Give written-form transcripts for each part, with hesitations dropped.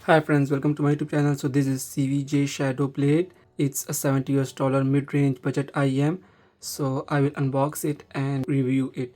Hi friends, welcome to my YouTube channel. So this is CVJ Shadow Blade. It's a $70 mid-range budget IEM. So I will unbox it and review it.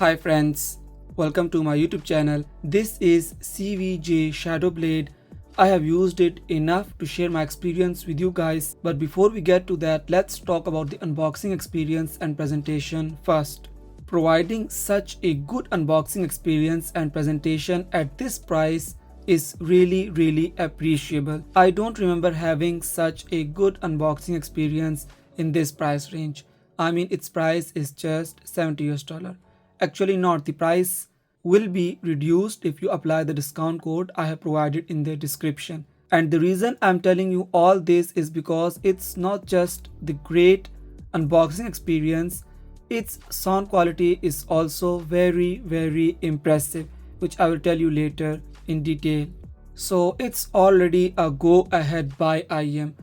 Hi friends, welcome to my YouTube channel. This is CVJ Shadow Blade. I have used it enough to share my experience with you guys, but before we get to that, let's talk about the unboxing experience and presentation first. Providing such a good unboxing experience and presentation at this price is really appreciable. I don't remember having such a good unboxing experience in this price range. I mean, its price is just $70. Actually not, the price will be reduced if you apply the discount code I have provided in the description. And the reason I'm telling you all this is because it's not just the great unboxing experience, its sound quality is also very impressive, which I will tell you later in detail. So it's already a go ahead buy IEM.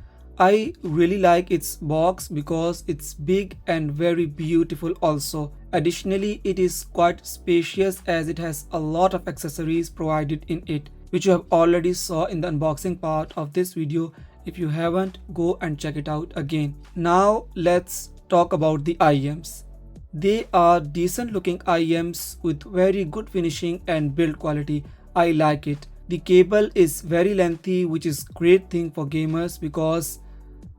I really like its box because it's big and very beautiful also. Additionally, it is quite spacious as it has a lot of accessories provided in it, which you have already saw in the unboxing part of this video. If you haven't, go and check it out again. Now let's talk about the IEMs. They are decent looking IEMs with very good finishing and build quality. I like it. The cable is very lengthy, which is great thing for gamers because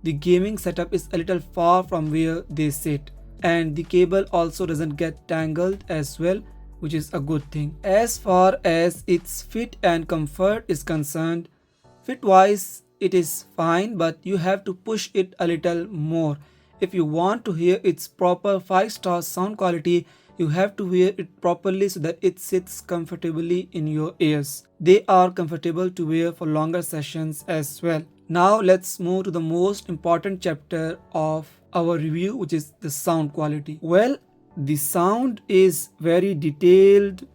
the gaming setup is a little far from where they sit, and the cable also doesn't get tangled as well, which is a good thing. As far as its fit and comfort is concerned, fit wise it is fine, but you have to push it a little more. If you want to hear its proper 5-star sound quality, you have to wear it properly so that it sits comfortably in your ears. They are comfortable to wear for longer sessions as well. Now let's move to the most important chapter of our review, which is the sound quality. Well, the sound is very detailed,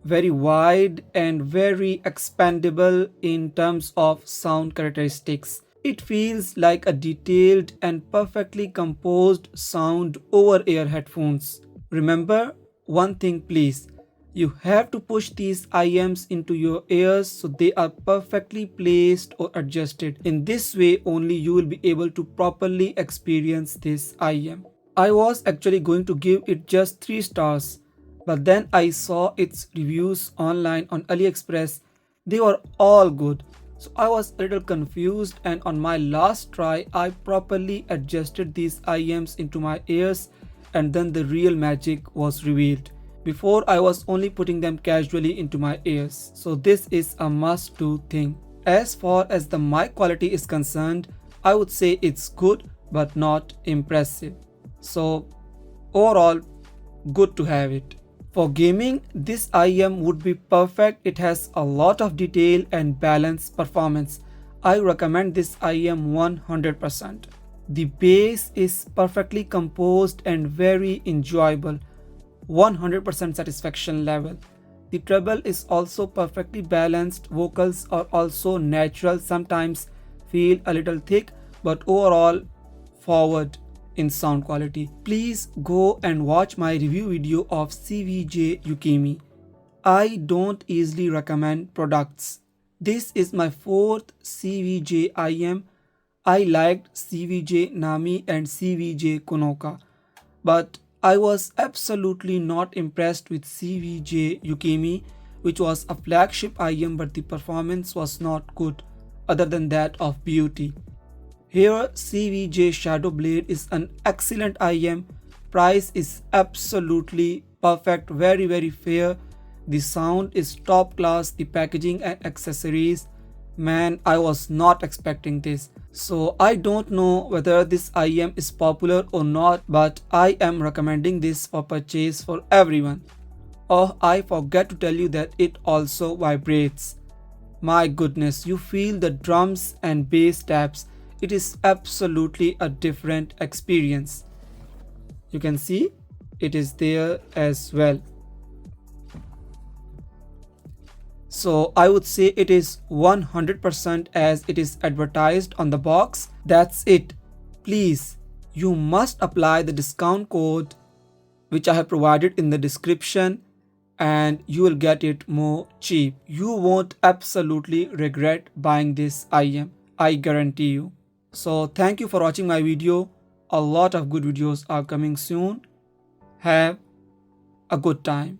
very wide and very expandable in terms of sound characteristics. It feels like a detailed and perfectly composed sound over ear headphones. Remember one thing please, You have to push these IEMs into your ears so they are perfectly placed or adjusted. In this way only you will be able to properly experience this IEM. I was actually going to give it just 3 stars, but then I saw its reviews online on AliExpress. They were all good. So I was a little confused, and on my last try I properly adjusted these IEMs into my ears, and then the real magic was revealed. Before I was only putting them casually into my ears. So this is a must do thing. As far as the mic quality is concerned, I would say it's good but not impressive. So overall, good to have it. For gaming, this IEM would be perfect. It has a lot of detail and balanced performance. I recommend this IEM 100%. The bass is perfectly composed and very enjoyable. 100% satisfaction level. The treble is also perfectly balanced. Vocals are also natural, sometimes feel a little thick, but overall forward in sound quality. Please go and watch my review video of CVJ Yukimi. I don't easily recommend products. This is my 4th CVJ IM. I liked CVJ Nami and CVJ Konoka, but I was absolutely not impressed with CVJ Yukimi, which was a flagship IM, but the performance was not good other than that of beauty. Here CVJ Shadow Blade is an excellent IM. Price is absolutely perfect, very fair. The sound is top class, the packaging and accessories. Man, I was not expecting this. So I don't know whether this IM is popular or not, but I am recommending this for purchase for everyone. Oh, I forgot to tell you that it also vibrates. My goodness, you feel the drums and bass taps. It is absolutely a different experience. You can see it is there as well. So I would say it is 100% as it is advertised on the box. That's it. Please, you must apply the discount code which I have provided in the description, and you will get it more cheap. You won't absolutely regret buying this IM. I guarantee you. So thank you for watching my video. A lot of good videos are coming soon. Have a good time.